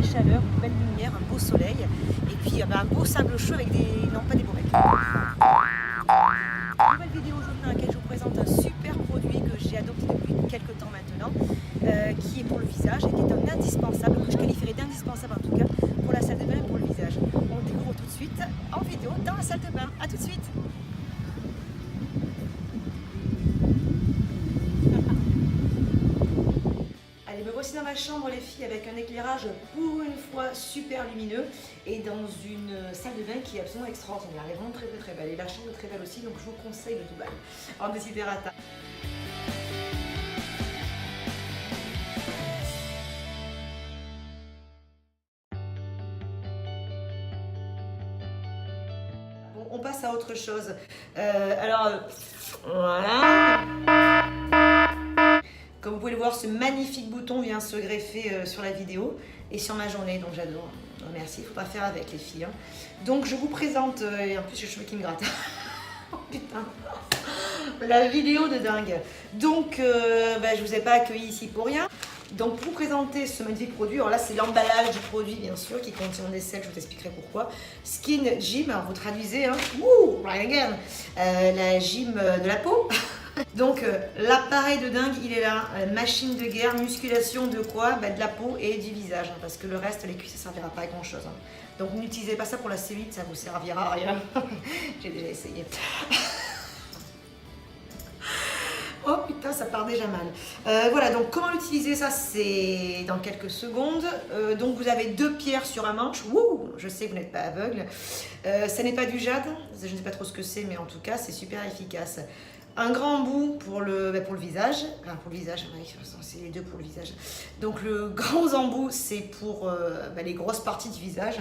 chaleur, une belle lumière, un beau soleil et puis un beau sable chaud avec des... non pas des bourrecs. Nouvelle vidéo aujourd'hui dans laquelle je vous présente un super produit que j'ai adopté depuis quelques temps maintenant, qui est pour le visage et qui est un indispensable, que je qualifierais d'indispensable en tout cas, pour la salle de bain et pour le visage. On le découvre tout de suite en vidéo dans la salle de bain. A tout de suite. Allez, me voici dans ma chambre les filles avec un éclairage pour une fois super lumineux et dans une salle de bain qui est absolument extraordinaire. Elle est vraiment très belle et la chambre est très belle aussi, donc je vous conseille le Dubaï en desiderata. Bon, on passe à autre chose. Voilà. Comme vous pouvez le voir, ce magnifique bouton vient se greffer sur la vidéo et sur ma journée, donc j'adore. Merci, il ne faut pas faire avec les filles. Hein. Donc je vous présente, et en plus j'ai les cheveux qui me grattent. Oh putain, la vidéo de dingue. Donc je ne vous ai pas accueilli ici pour rien. Donc pour vous présenter ce magnifique produit, alors là c'est l'emballage du produit bien sûr qui contient des sels, je vous expliquerai pourquoi. Skin Gym, alors vous traduisez, hein, right again, la gym de la peau. Donc l'appareil de dingue il est là, machine de guerre, musculation de quoi? De la peau et du visage, hein, parce que le reste, les cuisses ça servira pas à grand chose. Hein. Donc n'utilisez pas ça pour la cellulite, ça vous servira à rien. J'ai déjà essayé. Oh putain, ça part déjà mal. Voilà, donc comment l'utiliser, ça c'est dans quelques secondes. Donc vous avez 2 pierres sur un manche. Wouh, je sais que vous n'êtes pas aveugle. Ça n'est pas du jade, je ne sais pas trop ce que c'est, mais en tout cas c'est super efficace. Un grand embout pour le visage, enfin pour le visage, c'est les deux pour le visage. Donc le grand embout c'est pour les grosses parties du visage.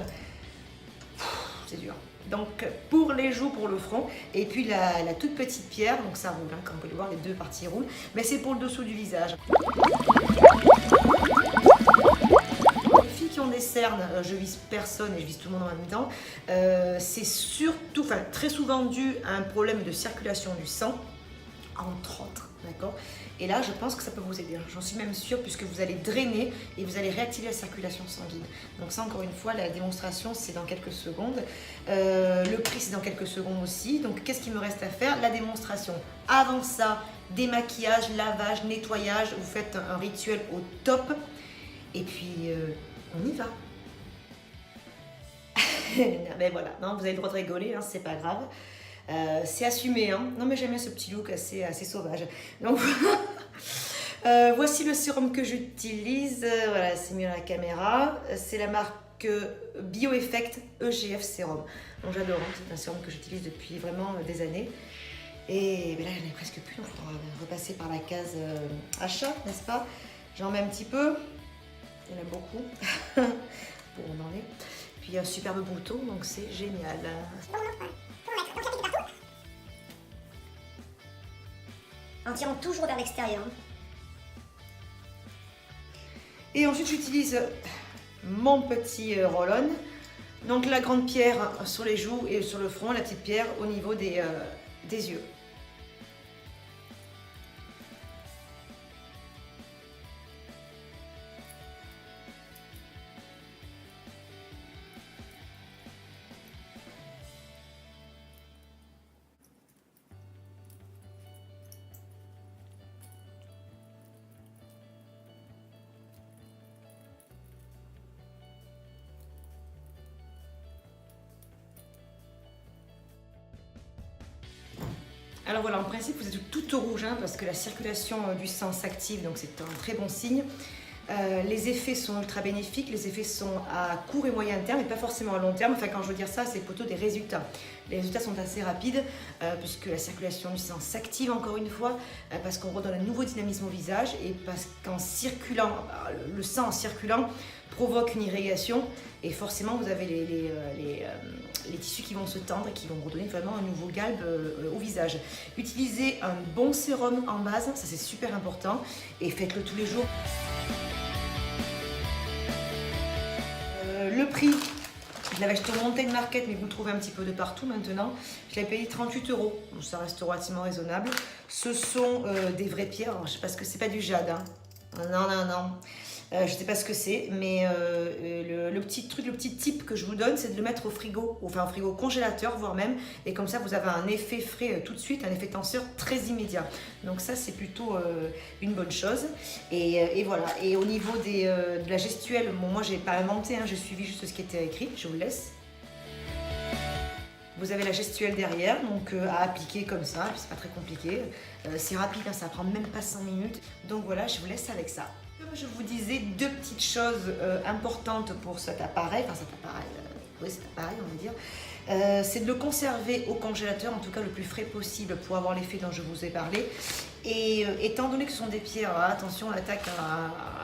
C'est dur. Donc pour les joues, pour le front, et puis la toute petite pierre, donc ça roule, hein, comme vous pouvez le voir, les deux parties roulent, mais c'est pour le dessous du visage. Les filles qui ont des cernes, je vise personne et je vise tout le monde en même temps, c'est surtout, enfin très souvent dû à un problème de circulation du sang, entre autres, d'accord? Et là, je pense que ça peut vous aider. J'en suis même sûre puisque vous allez drainer et vous allez réactiver la circulation sanguine. Donc ça, encore une fois, la démonstration, c'est dans quelques secondes. Le prix, c'est dans quelques secondes aussi. Donc, qu'est-ce qu'il me reste à faire? La démonstration. Avant ça, démaquillage, lavage, nettoyage. Vous faites un rituel au top. Et puis, on y va. Ben voilà, non, vous avez le droit de rigoler, hein, c'est pas grave. C'est assumé, hein. Non mais j'aime bien ce petit look assez sauvage. Donc voici le sérum que j'utilise. Voilà, c'est mis à la caméra. C'est la marque BioEffect EGF Sérum. Donc j'adore, hein. C'est un sérum que j'utilise depuis vraiment des années. Et là j'en ai presque plus, donc il faudra repasser par la case achat, n'est-ce pas? J'en mets un petit peu. Il y en a beaucoup. Bon, on en est. Puis un superbe bouton, donc c'est génial. En tirant toujours vers l'extérieur. Et ensuite j'utilise mon petit roll-on. Donc la grande pierre sur les joues et sur le front, la petite pierre au niveau des yeux. Alors voilà, en principe, vous êtes tout au rouge hein, parce que la circulation du sang s'active, donc c'est un très bon signe. Les effets sont ultra bénéfiques, les effets sont à court et moyen terme et pas forcément à long terme. Enfin, quand je veux dire ça, c'est plutôt des résultats. Les résultats sont assez rapides puisque la circulation du sang s'active encore une fois, parce qu'on redonne un nouveau dynamisme au visage et parce qu'en circulant, le sang en circulant provoque une irrigation et forcément vous avez les tissus qui vont se tendre et qui vont redonner vraiment un nouveau galbe au visage. Utilisez un bon sérum en base, ça c'est super important et faites-le tous les jours. Le prix, je l'avais acheté au Mountain Market, mais vous le trouvez un petit peu de partout maintenant. Je l'ai payé 38 €, donc ça reste relativement raisonnable. Ce sont des vraies pierres, alors, je sais pas ce que c'est, pas du jade. Hein. Non. Je ne sais pas ce que c'est, mais le petit truc, le petit tip que je vous donne, c'est de le mettre au frigo, enfin au frigo congélateur, voire même, et comme ça vous avez un effet frais tout de suite, un effet tenseur très immédiat. Donc ça c'est plutôt une bonne chose. Et voilà. Et au niveau de la gestuelle, bon, moi j'ai pas inventé, hein, j'ai suivi juste ce qui était écrit, je vous le laisse. Vous avez la gestuelle derrière, donc à appliquer comme ça, c'est pas très compliqué. C'est rapide, hein, ça prend même pas 5 minutes. Donc voilà, je vous laisse avec ça. Comme je vous disais, deux petites choses importantes pour cet appareil, enfin cet appareil on va dire, c'est de le conserver au congélateur, en tout cas le plus frais possible pour avoir l'effet dont je vous ai parlé. Et étant donné que ce sont des pierres, attention, on attaque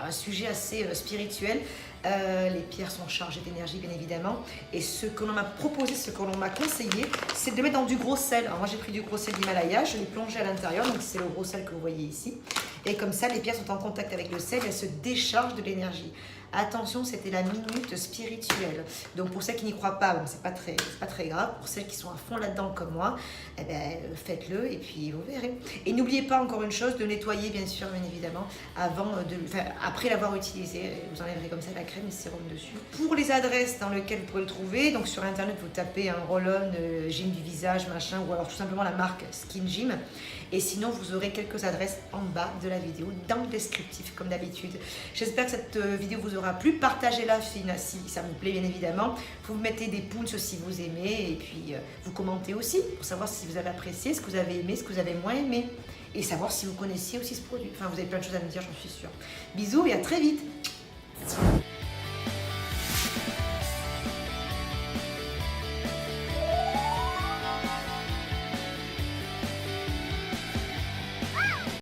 un sujet assez spirituel. Les pierres sont chargées d'énergie bien évidemment, et ce que l'on m'a proposé, ce que l'on m'a conseillé, c'est de le mettre dans du gros sel. Alors moi j'ai pris du gros sel d'Himalaya, je l'ai plongé à l'intérieur, donc c'est le gros sel que vous voyez ici, et comme ça les pierres sont en contact avec le sel, elles se déchargent de l'énergie. Attention, c'était la minute spirituelle. Donc pour celles qui n'y croient pas, bon, c'est pas très grave. Pour celles qui sont à fond là-dedans comme moi, eh ben, faites-le et puis vous verrez. Et n'oubliez pas encore une chose, de nettoyer bien sûr, bien évidemment, après l'avoir utilisé. Vous enlèverez comme ça la crème et le sérum dessus. Pour les adresses dans lesquelles vous pouvez le trouver, donc sur internet vous tapez un roll-on gym du visage, machin, ou alors tout simplement la marque Skin Gym. Et sinon, vous aurez quelques adresses en bas de la vidéo, dans le descriptif, comme d'habitude. J'espère que cette vidéo vous aura plu. Partagez-la si ça vous plaît, bien évidemment. Vous mettez des pouces si vous aimez. Et puis, vous commentez aussi pour savoir si vous avez apprécié, ce que vous avez aimé, ce que vous avez moins aimé. Et savoir si vous connaissiez aussi ce produit. Enfin, vous avez plein de choses à me dire, j'en suis sûre. Bisous et à très vite.